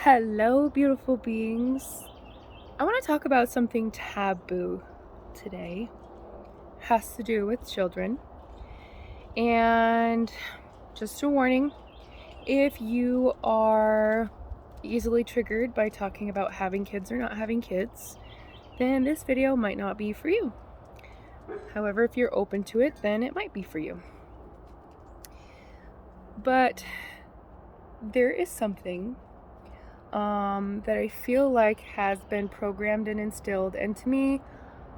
Hello, beautiful beings. I want to talk about something taboo today. Has to do with children. And just a warning, if you are easily triggered by talking about having kids or not having kids, then this video might not be for you. However, if you're open to it, then it might be for you. But there is something that I feel like has been programmed and instilled, and to me,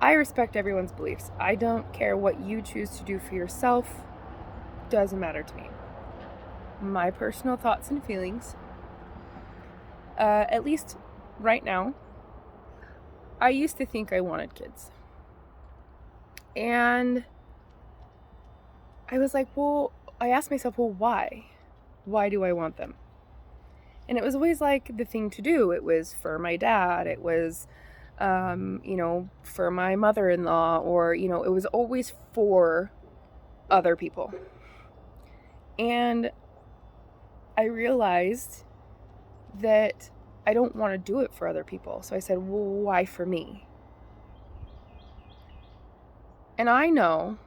I respect everyone's beliefs. I don't care what you choose to do for yourself. Doesn't matter to me. My personal thoughts and feelings, at least right now, I used to think I wanted kids. And I was like, I asked myself, why? Why do I want them? And it was always like the thing to do. It was for my dad. It was, for my mother-in-law, or, it was always for other people. And I realized that I don't want to do it for other people. So I said, well, why for me? And I know,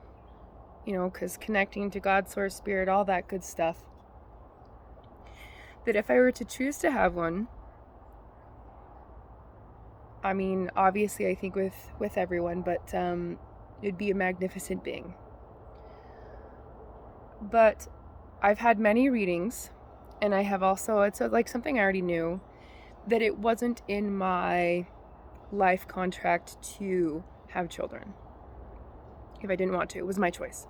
because connecting to God, Source, Spirit, all that good stuff, that if I were to choose to have one, I mean, obviously I think with everyone, but it'd be a magnificent being. But I've had many readings, and I have also, it's like something I already knew, that it wasn't in my life contract to have children. If I didn't want to, it was my choice.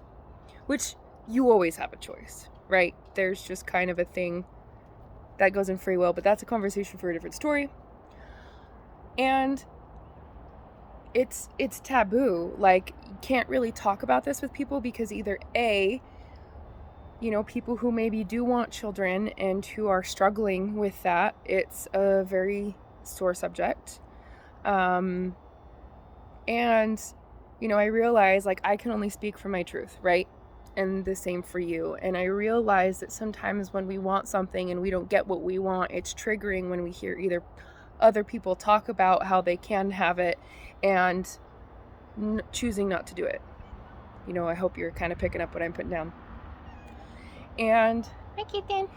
Which, you always have a choice, right? There's just kind of a thing that goes in free will, but that's a conversation for a different story. And it's taboo. Like, you can't really talk about this with people because either A, people who maybe do want children and who are struggling with that, it's a very sore subject. And, I realize, like, I can only speak from my truth, right? And the same for you. And I realize that sometimes when we want something and we don't get what we want, it's triggering when we hear either other people talk about how they can have it and choosing not to do it. I hope you're kind of picking up what I'm putting down. And hi, kitten.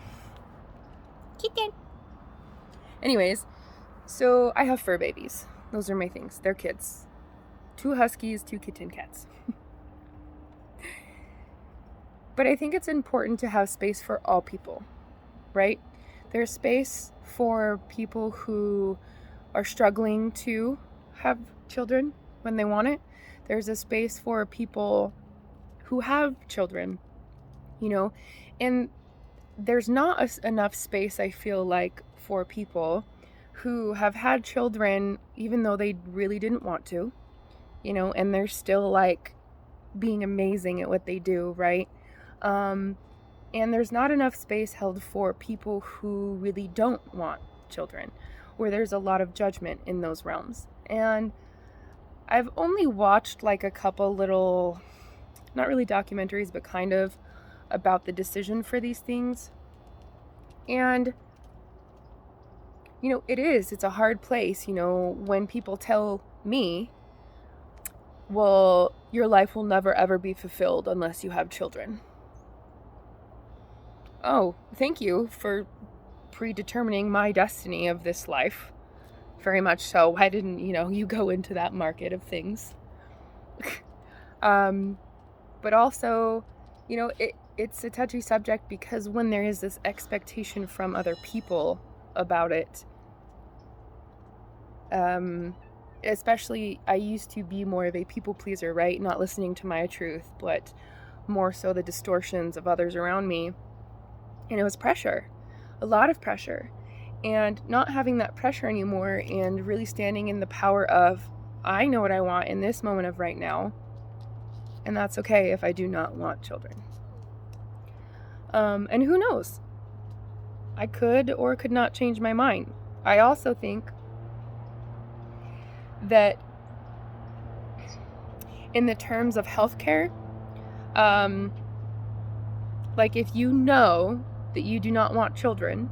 Anyways, so I have fur babies. Those are my things. They're kids. 2 huskies, 2 kitten cats. But I think it's important to have space for all people, right? There's space for people who are struggling to have children when they want it. There's a space for people who have children, and there's not enough space, I feel like, for people who have had children even though they really didn't want to, and they're still like being amazing at what they do, right? And there's not enough space held for people who really don't want children, where there's a lot of judgment in those realms. And I've only watched like a couple little, not really documentaries, but kind of about the decision for these things. And, it's a hard place, when people tell me, well, your life will never ever be fulfilled unless you have children. Oh, thank you for predetermining my destiny of this life. Very much so. Why didn't, you go into that market of things? But also, it's a touchy subject because when there is this expectation from other people about it, especially I used to be more of a people pleaser, right? Not listening to my truth, but more so the distortions of others around me. And it was pressure, a lot of pressure. And not having that pressure anymore and really standing in the power of, I know what I want in this moment of right now. And that's okay if I do not want children. And who knows? I could or could not change my mind. I also think that in the terms of healthcare, like if you know that you do not want children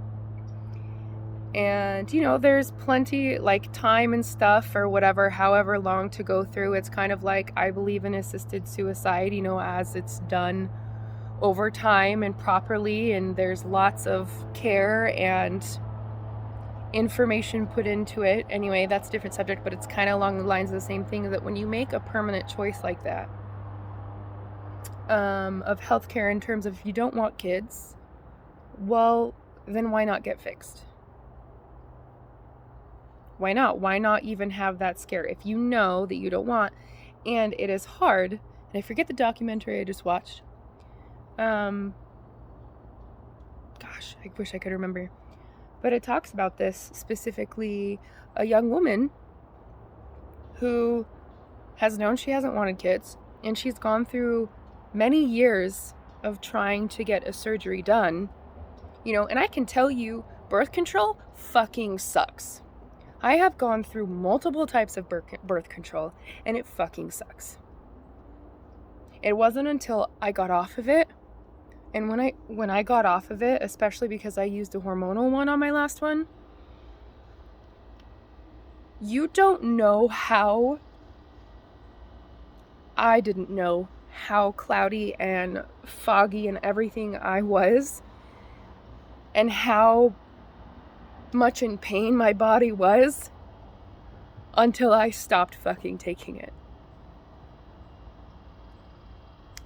And, there's plenty, like, time and stuff or whatever, however long to go through. It's kind of like, I believe in assisted suicide, as it's done over time and properly, and there's lots of care and information put into it. Anyway, that's a different subject, but it's kind of along the lines of the same thing, that when you make a permanent choice like that, of healthcare, in terms of if you don't want kids, well, then why not get fixed? Why not? Why not even have that scare? If you know that you don't want, and it is hard, and I forget the documentary I just watched. Gosh, I wish I could remember. But it talks about this, specifically a young woman who has known she hasn't wanted kids, and she's gone through many years of trying to get a surgery done. And I can tell you, birth control fucking sucks. I have gone through multiple types of birth control, and it fucking sucks. It wasn't until I got off of it, and when I got off of it, especially because I used a hormonal one on my last one, you don't know how, I didn't know how cloudy and foggy and everything I was, and how much in pain my body was, until I stopped fucking taking it.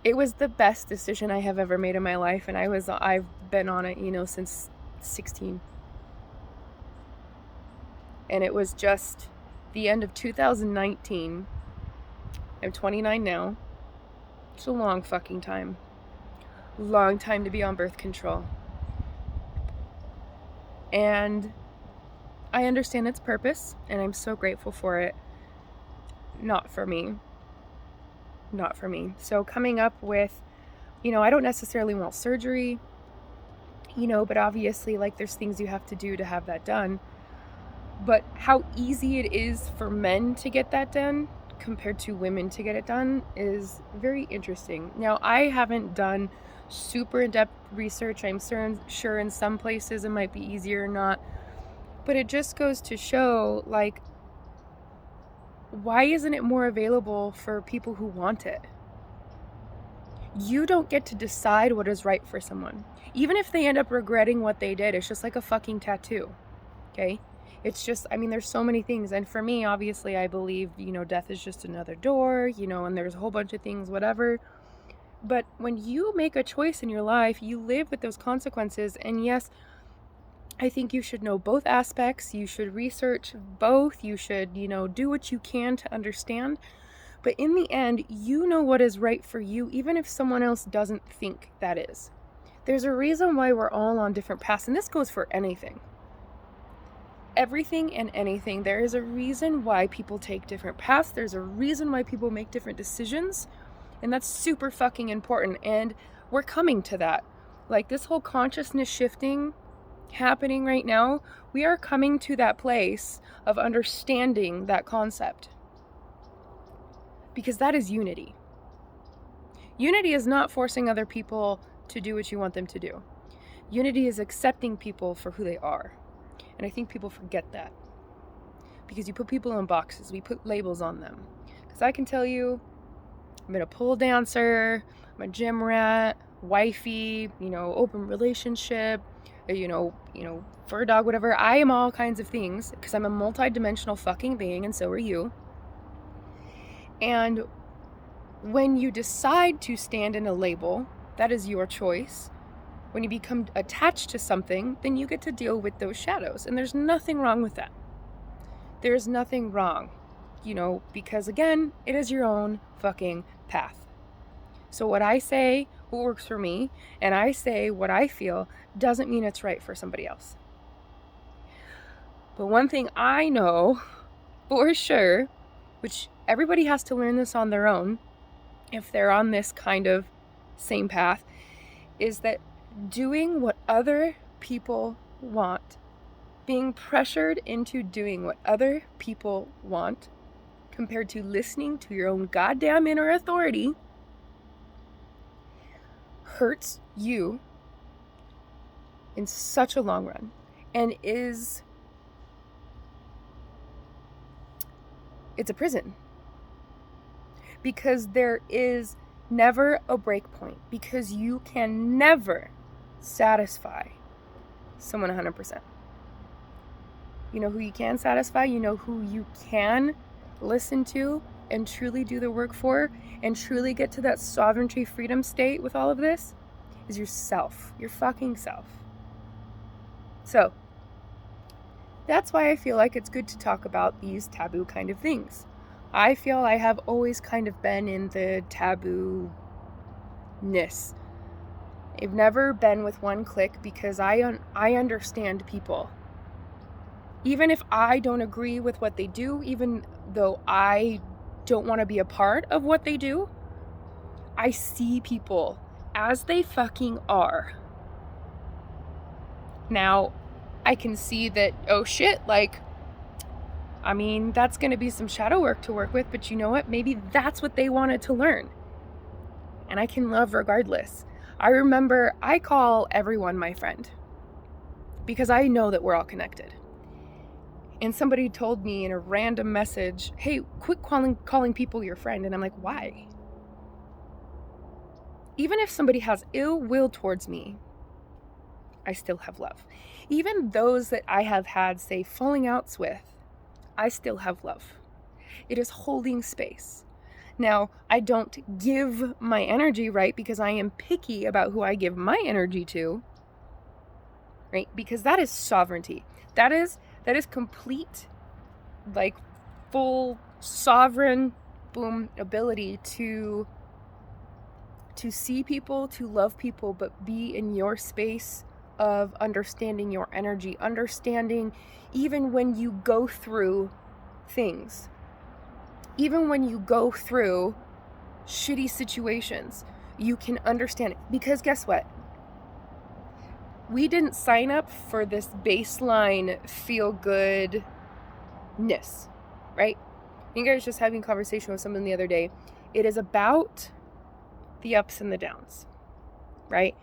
It was the best decision I have ever made in my life, and I've been on it, since 16. And it was just the end of 2019. I'm 29 now. It's a long fucking time. Long time to be on birth control. And I understand its purpose, and I'm so grateful for it. Not for me. So coming up with, I don't necessarily want surgery, but obviously, like, there's things you have to do to have that done. But how easy it is for men to get that done compared to women to get it done is very interesting. Now, I haven't done super in-depth research. I'm sure in some places it might be easier or not. But it just goes to show, like, why isn't it more available for people who want it? You don't get to decide what is right for someone. Even if they end up regretting what they did, it's just like a fucking tattoo, okay? It's just, there's so many things. And for me, obviously, I believe, death is just another door, and there's a whole bunch of things, whatever. But when you make a choice in your life, you live with those consequences. And yes, I think you should know both aspects. You should research both. You should, do what you can to understand. But in the end, you know what is right for you, even if someone else doesn't think that is. There's a reason why we're all on different paths, and this goes for anything. Everything and anything. There is a reason why people take different paths. There's a reason why people make different decisions. And that's super fucking important. And we're coming to that. Like, this whole consciousness shifting happening right now, we are coming to that place of understanding that concept. Because that is unity. Unity is not forcing other people to do what you want them to do. Unity is accepting people for who they are. And I think people forget that. Because you put people in boxes. We put labels on them. Because I can tell you, I've been a pole dancer, I'm a gym rat, wifey, open relationship, fur dog, whatever. I am all kinds of things because I'm a multi-dimensional fucking being, and so are you. And when you decide to stand in a label, that is your choice. When you become attached to something, then you get to deal with those shadows. And there's nothing wrong with that. There's nothing wrong, because again, it is your own fucking path. So what I say, what works for me, and I say what I feel, doesn't mean it's right for somebody else. But one thing I know for sure, which everybody has to learn this on their own, if they're on this kind of same path, is that doing what other people want, being pressured into doing what other people want, compared to listening to your own goddamn inner authority, hurts you in such a long run, and is It's a prison. Because there is never a break point. Because you can never satisfy someone 100%. You know who you can satisfy? You know who you can listen to and truly do the work for and truly get to that sovereignty freedom state with all of this? Is yourself. Your fucking self. So, that's why I feel like it's good to talk about these taboo kind of things. I feel I have always kind of been in the taboo-ness. I've never been with one clique because I understand people. Even if I don't agree with what they do, even though I don't want to be a part of what they do, I see people as they fucking are. Now, I can see that, oh shit, like, I mean, that's going to be some shadow work to work with, but you know what? Maybe that's what they wanted to learn. And I can love regardless. I remember I call everyone my friend because I know that we're all connected. And somebody told me in a random message, hey, quit calling people your friend. And I'm like, why? Even if somebody has ill will towards me, I still have love. Even those that I have had, say, falling outs with, I still have love. It is holding space. Now, I don't give my energy, right? Because I am picky about who I give my energy to, right? Because that is sovereignty. That is complete, like, full sovereign, boom, ability to see people, to love people, but be in your space of understanding your energy, understanding even when you go through things, even when you go through shitty situations, you can understand it. Because guess what? We didn't sign up for this baseline feel-goodness, right? I think I was just having a conversation with someone the other day. It is about the ups and the downs, right?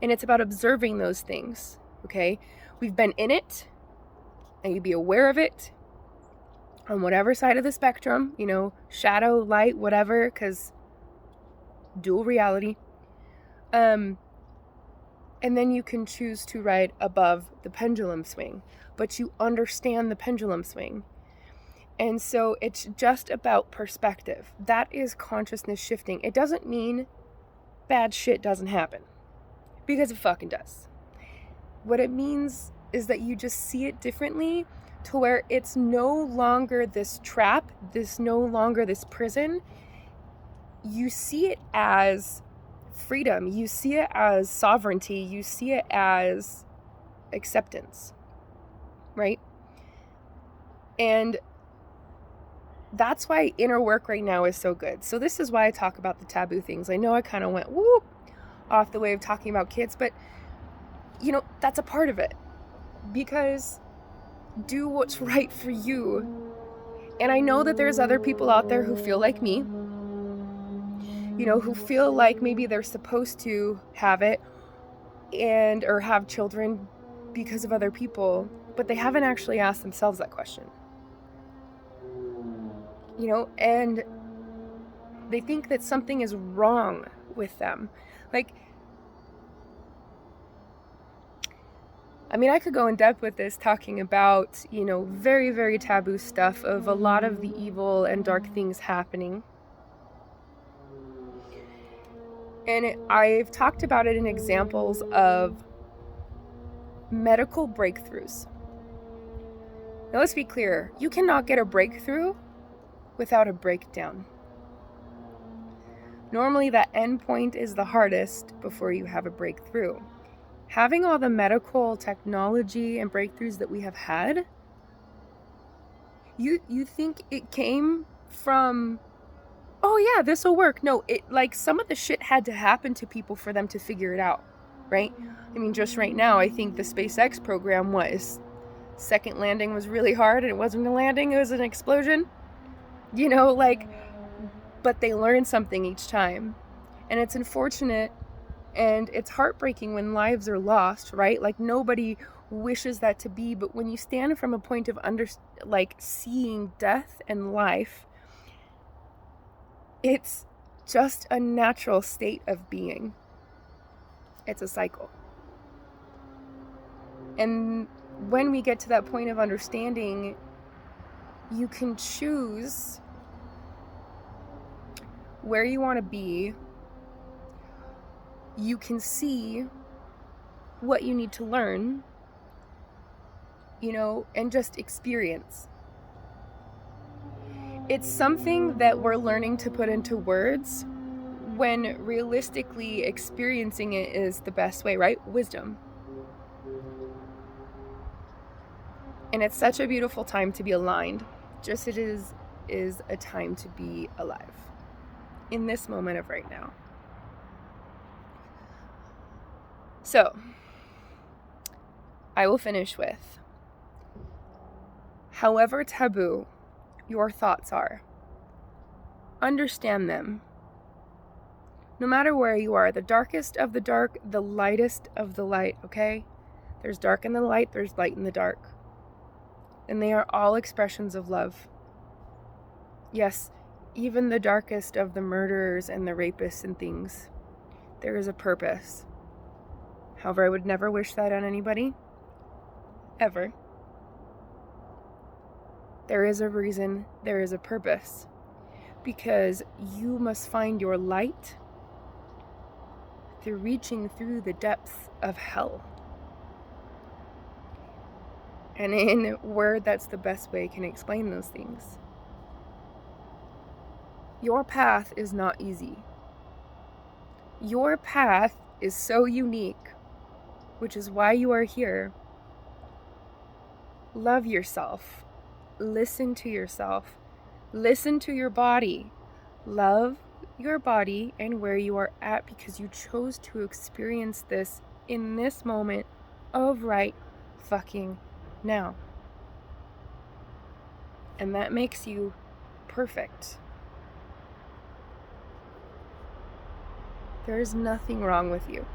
And it's about observing those things, okay? We've been in it, and you be aware of it on whatever side of the spectrum, you know, shadow, light, whatever, because dual reality. And then you can choose to ride above the pendulum swing, but you understand the pendulum swing. And so it's just about perspective. That is consciousness shifting. It doesn't mean bad shit doesn't happen, because it fucking does. What it means is that you just see it differently, to where it's no longer this trap, no longer this prison. You see it as freedom. You see it as sovereignty. You see it as acceptance, right? And that's why inner work right now is so good. So this is why I talk about the taboo things. I know I kind of went whoop off the way of talking about kids, but you know, that's a part of it. Because do what's right for you. And I know that there's other people out there who feel like me, you know, who feel like maybe they're supposed to have it and or have children because of other people, but they haven't actually asked themselves that question. You know, and they think that something is wrong with them. Like, I mean, I could go in depth with this, talking about, you know, very, very taboo stuff of a lot of the evil and dark things happening. And I've talked about it in examples of medical breakthroughs. Now, let's be clear. You cannot get a breakthrough without a breakdown. Normally, that end point is the hardest before you have a breakthrough. Having all the medical technology and breakthroughs that we have had, you think it came from, oh yeah, this will work. No, it, like, some of the shit had to happen to people for them to figure it out, right? I mean, just right now, I think the SpaceX program was, second landing was really hard, and it wasn't a landing, it was an explosion. You know, like, but they learn something each time. And it's unfortunate and it's heartbreaking when lives are lost, right? Like, nobody wishes that to be. But when you stand from a point of seeing death and life, it's just a natural state of being. It's a cycle. And when we get to that point of understanding, you can choose where you want to be. You can see what you need to learn, and just experience. It's something that we're learning to put into words when realistically experiencing it is the best way, right? Wisdom. And it's such a beautiful time to be aligned, just as it is a time to be alive in this moment of right now. So, I will finish with, however taboo your thoughts are, understand them. No matter where you are, the darkest of the dark, the lightest of the light, okay? There's dark in the light, there's light in the dark. And they are all expressions of love. Yes, even the darkest of the murderers and the rapists and things, there is a purpose. However, I would never wish that on anybody. Ever. There is a reason, there is a purpose. Because you must find your light through reaching through the depths of hell. And in word, that's the best way I can explain those things. Your path is not easy. Your path is so unique, which is why you are here. Love yourself. Listen to yourself. Listen to your body. Love your body and where you are at, because you chose to experience this in this moment of right fucking now. And that makes you perfect. There is nothing wrong with you.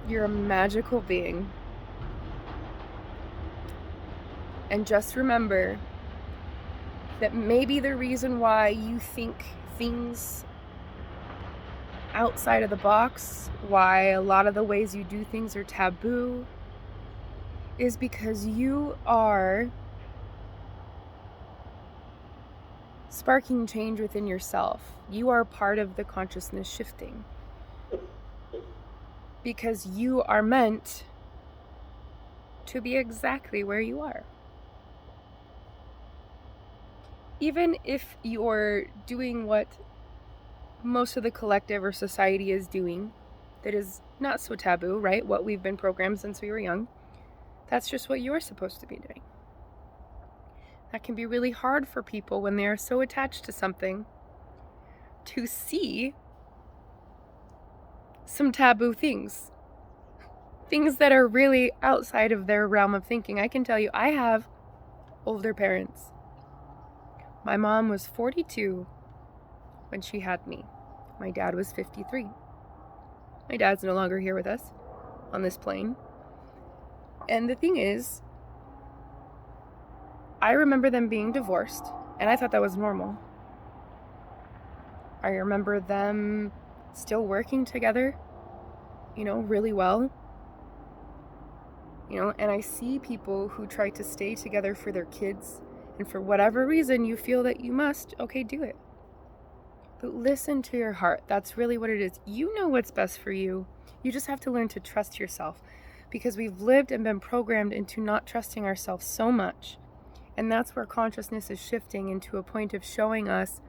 You're a magical being. And just remember that maybe the reason why you think things outside of the box, why a lot of the ways you do things are taboo, is because you are sparking change within yourself. You are part of the consciousness shifting. Because you are meant to be exactly where you are. Even if you're doing what most of the collective or society is doing, that is not so taboo, right? What we've been programmed since we were young. That's just what you're supposed to be doing. That can be really hard for people when they are so attached to something to see some taboo things. Things that are really outside of their realm of thinking. I can tell you, I have older parents. My mom was 42 when she had me. My dad was 53. My dad's no longer here with us on this plane. And the thing is, I remember them being divorced, and I thought that was normal. I remember them still working together, really well. And I see people who try to stay together for their kids, and for whatever reason you feel that you must, okay, do it. But listen to your heart. That's really what it is. You know what's best for you. You just have to learn to trust yourself, because we've lived and been programmed into not trusting ourselves so much. And that's where consciousness is shifting into a point of showing us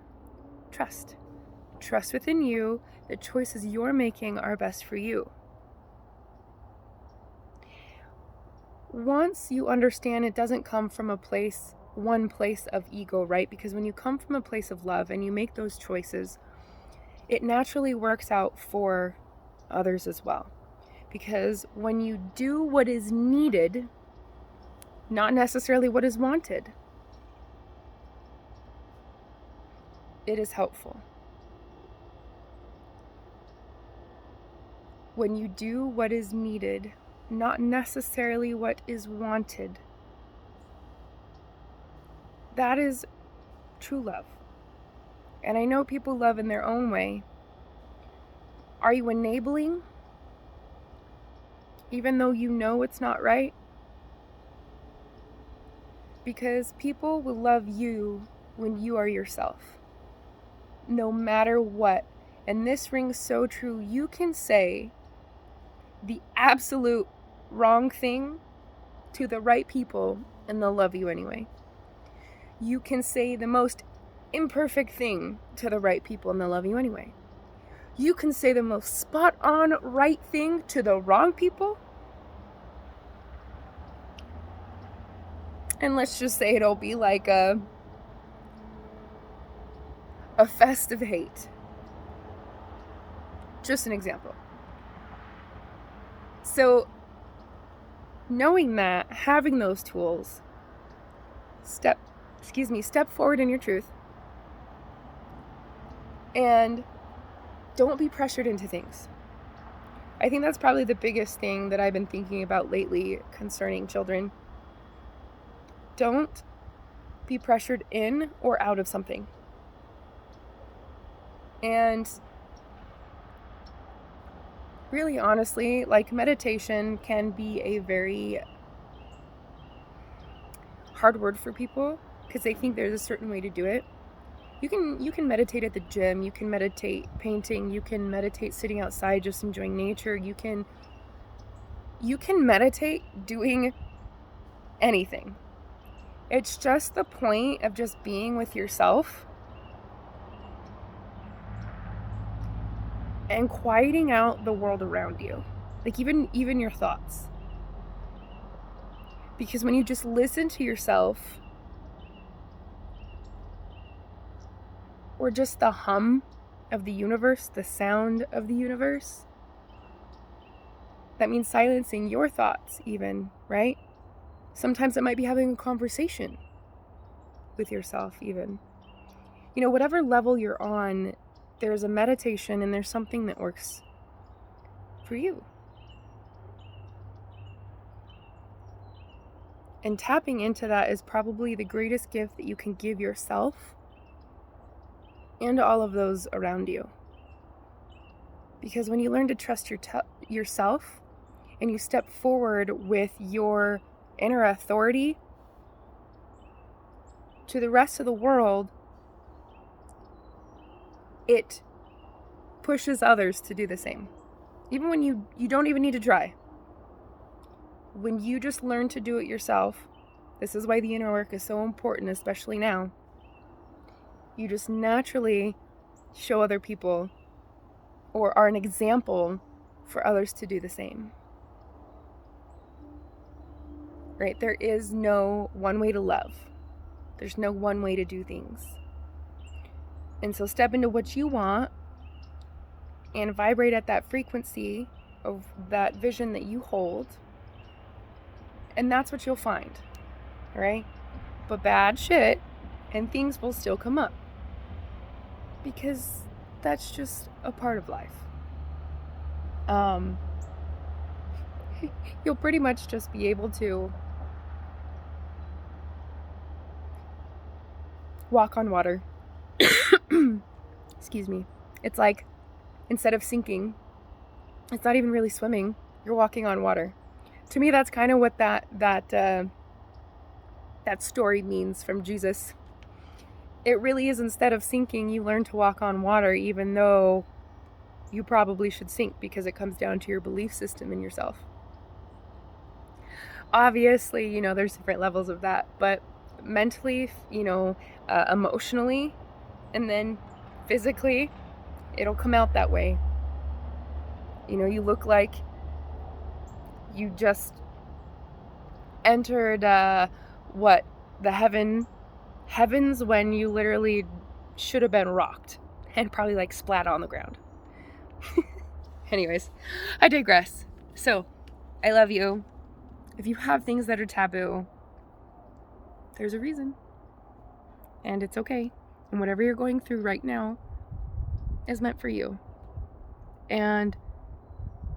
trust. Trust within you. The choices you're making are best for you. Once you understand, it doesn't come from one place of ego, right? Because when you come from a place of love and you make those choices, it naturally works out for others as well. Because when you do what is needed, not necessarily what is wanted, it is helpful. When you do what is needed, not necessarily what is wanted. That is true love. And I know people love in their own way. Are you enabling, even though you know it's not right? Because people will love you when you are yourself, no matter what. And this rings so true. You can say the absolute wrong thing to the right people and they'll love you anyway. You can say the most imperfect thing to the right people and they'll love you anyway. You can say the most spot on right thing to the wrong people, and let's just say it'll be like a fest of hate. Just an example. So knowing that, having those tools, step forward in your truth, and don't be pressured into things. I think that's probably the biggest thing that I've been thinking about lately concerning children. Don't be pressured in or out of something. And really, honestly, like, meditation can be a very hard word for people because they think there's a certain way to do it. You can meditate at the gym, you can meditate painting, you can meditate sitting outside just enjoying nature, you can meditate doing anything. It's just the point of just being with yourself and quieting out the world around you, like even your thoughts. Because when you just listen to yourself, or just the hum of the universe, the sound of the universe, that means silencing your thoughts even, right? Sometimes it might be having a conversation with yourself even. You know, whatever level you're on, there's a meditation and there's something that works for you. And tapping into that is probably the greatest gift that you can give yourself and all of those around you. Because when you learn to trust yourself and you step forward with your inner authority to the rest of the world, it pushes others to do the same. Even when you don't even need to try. When you just learn to do it yourself, this is why the inner work is so important, especially now. You just naturally show other people or are an example for others to do the same. Right? There is no one way to love. There's no one way to do things. And so step into what you want and vibrate at that frequency of that vision that you hold. And that's what you'll find. Right? But bad shit and things will still come up. Because that's just a part of life. You'll pretty much just be able to walk on water. Excuse me. It's like, instead of sinking, it's not even really swimming. You're walking on water. To me, that's kind of what that story means from Jesus. It really is, instead of sinking, you learn to walk on water, even though you probably should sink, because it comes down to your belief system in yourself. Obviously, you know, there's different levels of that, but mentally, you know, emotionally, and then physically, it'll come out that way. You know, you look like you just entered, the heavens when you literally should have been rocked and probably like splat on the ground. Anyways, I digress. So, I love you. If you have things that are taboo, there's a reason. And it's okay. And whatever you're going through right now is meant for you. And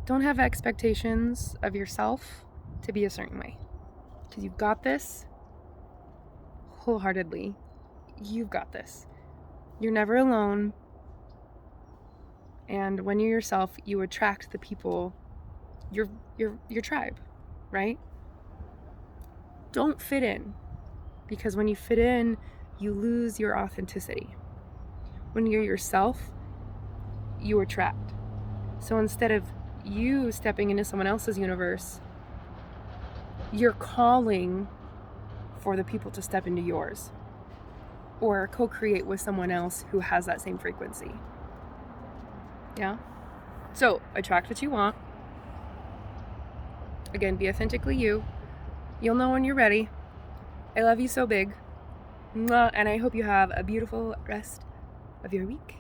Don't have expectations of yourself to be a certain way. Because you've got this wholeheartedly. You've got this. You're never alone. And when you're yourself, you attract the people, your tribe, right? Don't fit in. Because when you fit in, you lose your authenticity. When you're yourself, you attract. So instead of you stepping into someone else's universe, you're calling for the people to step into yours or co-create with someone else who has that same frequency. Yeah? So attract what you want. Again, be authentically you. You'll know when you're ready. I love you so big. Mwah, and I hope you have a beautiful rest of your week.